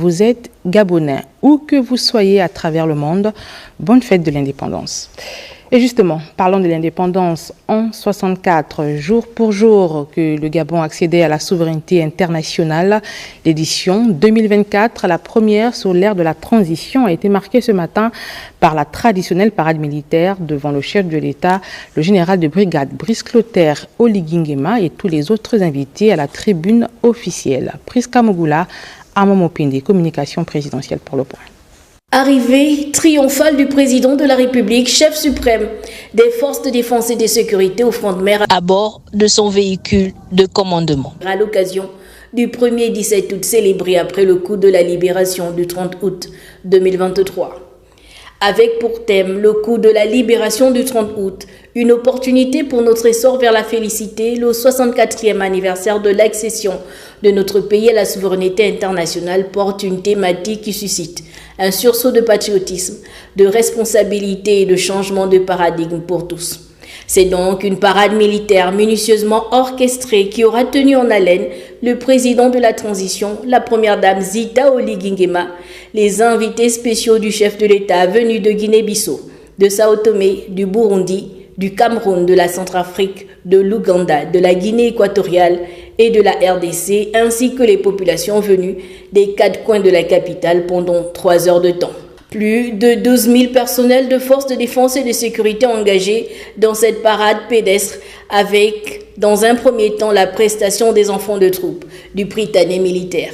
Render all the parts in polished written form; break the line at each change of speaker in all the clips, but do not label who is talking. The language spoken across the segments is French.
Vous êtes Gabonais, où que vous soyez à travers le monde, bonne fête de l'indépendance. Et justement, parlons de l'indépendance. En 64, jour pour jour que le Gabon accédait à la souveraineté internationale, l'édition 2024, la première sur l'ère de la transition, a été marquée ce matin par la traditionnelle parade militaire devant le chef de l'État, le général de brigade Brice Clotaire Oligui Nguema et tous les autres invités à la tribune officielle. Priska Mogula, Armand Pende, communication présidentielle pour le point.
Arrivée triomphale du président de la République, chef suprême des forces de défense et de sécurité au front de mer
à bord de son véhicule de commandement.
À l'occasion du 1er 17 août célébré après le coup de la libération du 30 août 2023. Avec pour thème le coup de la libération du 30 août, une opportunité pour notre essor vers la félicité, le 64e anniversaire de l'accession de notre pays à la souveraineté internationale porte une thématique qui suscite un sursaut de patriotisme, de responsabilité et de changement de paradigme pour tous. C'est donc une parade militaire minutieusement orchestrée qui aura tenu en haleine le président de la transition, la première dame Zita Oligui Nguema, les invités spéciaux du chef de l'État venus de Guinée-Bissau, de Sao Tomé, du Burundi, du Cameroun, de la Centrafrique, de l'Ouganda, de la Guinée équatoriale et de la RDC, ainsi que les populations venues des 4 coins de la capitale pendant 3 heures de temps. Plus de 12 000 personnels de forces de défense et de sécurité engagés dans cette parade pédestre avec, dans un premier temps, la prestation des enfants de troupe du Prytanée militaire.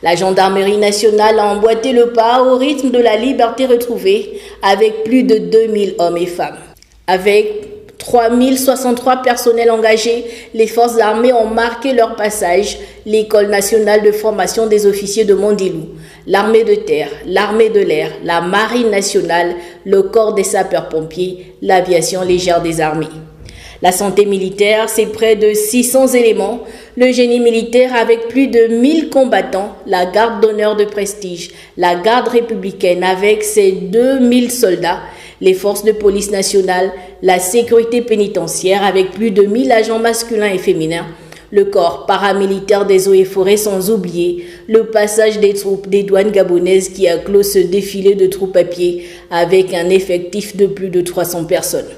La gendarmerie nationale a emboîté le pas au rythme de la liberté retrouvée avec plus de 2000 hommes et femmes. Avec 3063 personnels engagés, les forces armées ont marqué leur passage, l'École nationale de formation des officiers de Mondilou, l'armée de terre, l'armée de l'air, la marine nationale, le corps des sapeurs-pompiers, l'aviation légère des armées. La santé militaire, c'est près de 600 éléments, le génie militaire avec plus de 1000 combattants, la garde d'honneur de prestige, la garde républicaine avec ses 2000 soldats, les forces de police nationale, la sécurité pénitentiaire avec plus de 1000 agents masculins et féminins, le corps paramilitaire des eaux et forêts sans oublier le passage des troupes des douanes gabonaises qui a clos ce défilé de troupes à pied avec un effectif de plus de 300 personnes.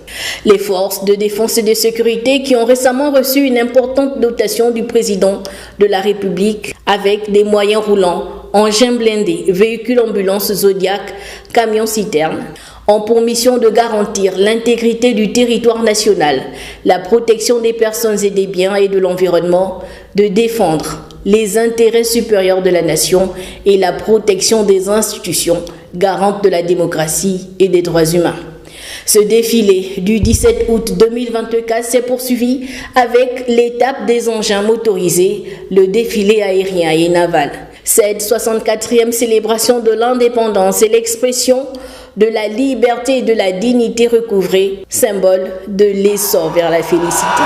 Les forces de défense et de sécurité qui ont récemment reçu une importante dotation du président de la République avec des moyens roulants, engins blindés, véhicules ambulances Zodiac, camions citernes, ont pour mission de garantir l'intégrité du territoire national, la protection des personnes et des biens et de l'environnement, de défendre les intérêts supérieurs de la nation et la protection des institutions garantes de la démocratie et des droits humains. Ce défilé du 17 août 2024 s'est poursuivi avec l'étape des engins motorisés, le défilé aérien et naval. Cette 64e célébration de l'indépendance est l'expression de la liberté et de la dignité recouvrée, symbole de l'essor vers la félicité.